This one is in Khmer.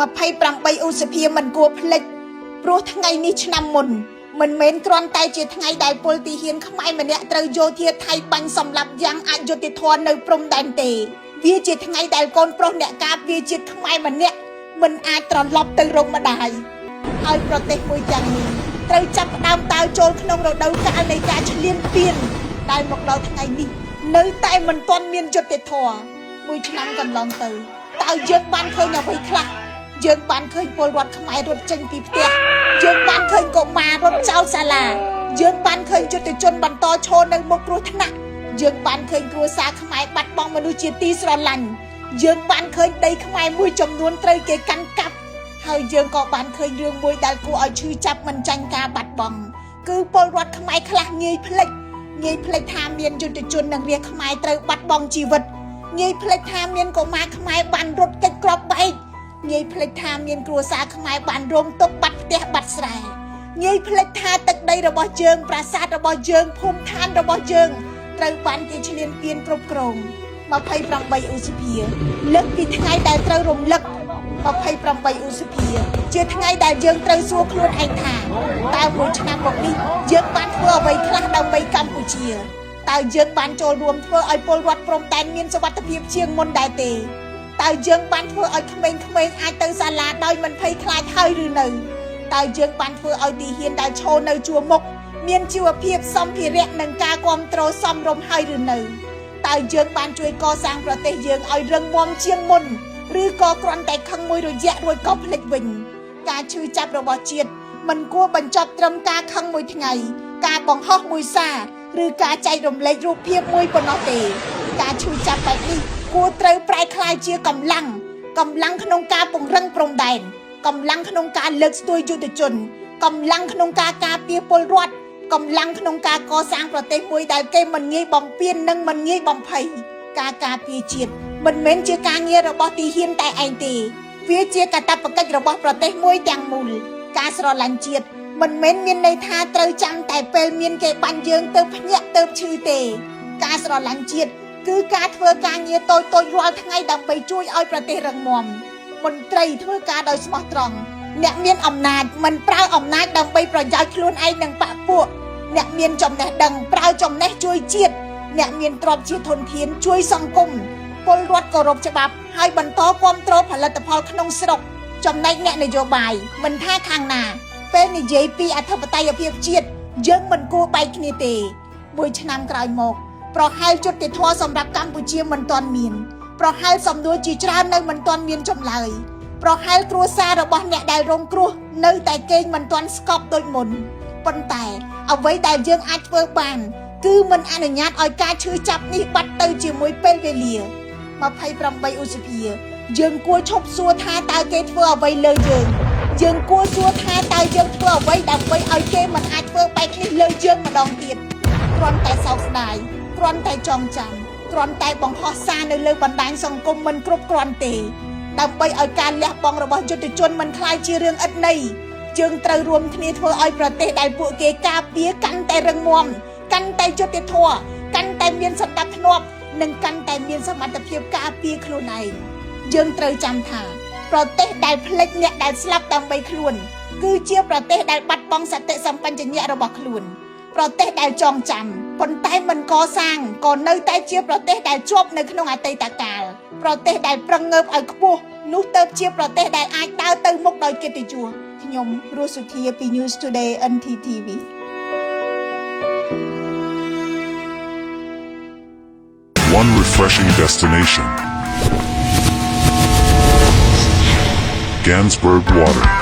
มาไพ่ปรำใบอุสเพียมันกลัวพลิกเพราะทั้งไงนี่ชนำมุนมันเม้นกรอนไตเจียทั้งไงได้โพลตีเฮียนขมายมันเนี่ยเตยโยเทียไทยบังสำหรับยังอายุติธรในพรมแดนเตวิจิตทั้งไงได้กนโปรเนี่ยกาวิจิตขมายมันเนี่ยมันอาจตรอนลบตึงรงมาได้เอาโปรเตมวยอย่างนี้เตยจับดามตาโจรขนมเราเดาการในการเฉลี่ยเปลี่ยนได้หมดเราทั้งไงนี่เนื้อไตมันตอนเมียนจุดติดทอมวยชนะกันลองเตยตาเยอะบ้านเคยอย่าไปคลาយើងបានឃើញពលរដ្ឋខ្មែររត់ចេញពីផ្ទះយើងបានឃើញកុមាររត់ចោលសាលាយើងបានឃើញយុទ្ធជនបន្តឈរនៅមុខគ្រោះថ្នាក់យើងបានឃើញគ្រួសារខ្មែរបាត់បង់មនុស្សជាទីស្រឡាញ់យើងបានឃើញដីខ្មែរមួយចំនួនត្រូវគេកាន់កាប់ហើយយើងក៏បានឃើញរឿងមួយដែលគួរឲ្យឈឺចាប់មិនចាញ់ការបាត់បង់គឺពលរដ្ឋខ្មែរខ្លះងាយភ្លេចថាមានយុទ្ធជននិងរាជខ្មែរត្រូវបាត់បង់ជីវិតងាយភ្លេចថាមានកុមារខ្មែរបានរត់គេចគ្រាប់បែកងាយភ្លេចថាមានគ្រួសារខ្មែរបានរងទុក្ខបាត់ផ្ទះបាត់ស្រែងាយភ្លេចថាទឹកដីរបស់យើងប្រាសាទរបស់យើងភូមិឋានរបស់យើងត្រូវបានគេឈ្លានពានគ្រប់គ្រង28ឧសភាលើកពីថ្ងៃដែលត្រូវរំលឹក28ឧសភាជាថ្ងៃដែលយើងត្រូវសួរខ្លួនឯងថាតើមួយឆ្នាំមកនេះយើងបានធ្វើអ្វីខ្លះដើម្បីកម្ពុជាតើយើងបានចូលរួមធ្វើឲ្យពលរដ្ឋព្រំដែនមានសុវត្ថិភាពជាងមុនដែរទេតើយើងបានធ្វើឲ្យក្មេងៗអាចទៅសាលាដោយមិនភ័យខ្លាចហើយឬនៅតើយើងបានធ្វើឲ្យទីហ៊ានដែលឈរនៅជួរមុខមានជីវភាពសម្ភារៈនិងការគ្រប់គ្រងសមរម្យហើយឬនៅតើយើងបានជួយកសាងប្រទេសយើងឲ្យរឹងមាំជាងមុនឬក៏គ្រាន់តែខឹងមួយរយៈរួចក៏ភ្លេចវិញការឈឺចាប់របស់ជាតិមិនគួរបញ្ចប់ត្រឹមការខឹងមួយថ្ងៃការបង្ហោះមួយសារឬការចែករំលែករូបភាពមួយប៉ុណ្ណោះទេការឈឺចាប់បែបនេះគួរត្រូវប្រែក្លាយជាកម្លាំងក្នុងការពង្រឹងព្រំដែនកម្លាំងក្នុងការលើកស្ទួយយុទ្ធជនកម្លាំងក្នុងការការពារពលរដ្ឋកម្លាំងក្នុងការកសាងប្រទេសមួយដែលគេមិនងាយបំពាននិងមិនងាយបំភ័យការការពារជាតិមិនមែនជាការងាររបស់ទីហ៊ានតែឯងទេវាជាកាតព្វកិច្ចរបស់ប្រទេសមួយទាំងមូលការស្រឡាញ់ជាតិមិនមែនមានន័យថាត្រូវចាំតែពេលមានគេបាញ់យើងទៅភ្ញាក់ទៅឈឺទេការស្រឡាញ់ជាតិគឺការធ្វើការងារតូចរាល់ថ្ងៃដើម្បីជួយឲ្យប្រទេសរឹងមាំមន្ត្រីធ្វើការដោយស្មោះត្រង់អ្នកមានអំណាចមិនប្រើអំណាចដើម្បីប្រយោជន៍ខ្លួនឯងនិងបកពួកអ្នកមានចំណេះដឹងប្រើចំណេះជួយជាតិអ្នកមានទ្រព្យជាធនធានជួយសង្គមពលរដ្ឋគោរពច្បាប់ហើយបន្តគ្រប់គ្រងផលិតផលក្នុងស្រុកចំណែកអ្នកនយោបាយមិនថាខាងណាពេលនិយាយពីអធិបតេយ្យភាពជាតិយើងមិនគួរបែកគ្នាទេមួយឆ្នាំក្រោយមកប្រហែលយុត្តិធម៌សម្រាប់កម្ពុជាមិនទាន់មានប្រហែលសំណួរជាច្រើននៅមិនទាន់មានចម្លើយប្រហែលគ្រួសាររបស់អ្នកដែលរងគ្រោះនៅតែគេងមិនទាន់ស្កប់ដូចមុនប៉ុន្តែអ្វីដែលយើងអាចធ្វើបានគឺមិនអនុញ្ញាតឲ្យការឈឺចាប់នេះបាត់ទៅជាមួយពេលវេលា28ឧសភាយើងគួរឈប់សួរថាតើគេធ្វើអ្វីលើយើងគួរសួរថាតើយើងធ្វើអ្វីដើម្បីឲ្យគេមិនអាចធ្វើបែបនេះលើយើងម្ដងទៀតគ្រាន់តែសោកស្ដាយគ្រាន់តែចងចាំគ្រាន់តែបង្ហោះសារនៅលើបណ្ដាញសង្គមមិនគ្រប់គ្រាន់ទេដើម្បីឲ្យការលះបង់របស់យុទ្ធជនមិនคล้ายជារឿងឥតន័យយើងត្រូវរួមគ្នាធ្វើឲ្យប្រទេសដែលពួកគេការពារកាន់តែរឹងមាំកាន់តែយុត្តិធម៌កាន់តែមានសណ្ដាប់ធ្នាប់និងកាន់តែមានសមត្ថភាពការពារខ្លួនឯងយើងត្រូវចាំថាប្រទេសដែលភ្លេចអ្នកដែលស្លាប់ដើម្បីខ្លួនគឺជាប្រទេសដែលបាត់បង់សតិសម្បញ្ញៈរបស់ខ្លួនប្រទេសដែលចងចាំប៉ុន្តែមិនកសាងក៏នៅតែជាប្រទេសដែលជាប់នៅក្នុងអតីតកាលប្រទេសដែលប្រឹងងើបឲ្យខ្ពស់នោះទៅជាប្រទេសដែលអាចដើរទៅមុខដោយកិត្តិយសខ្ញុំរស់សុធាពី News Today NTTV One refreshing destination. Gansberg Water.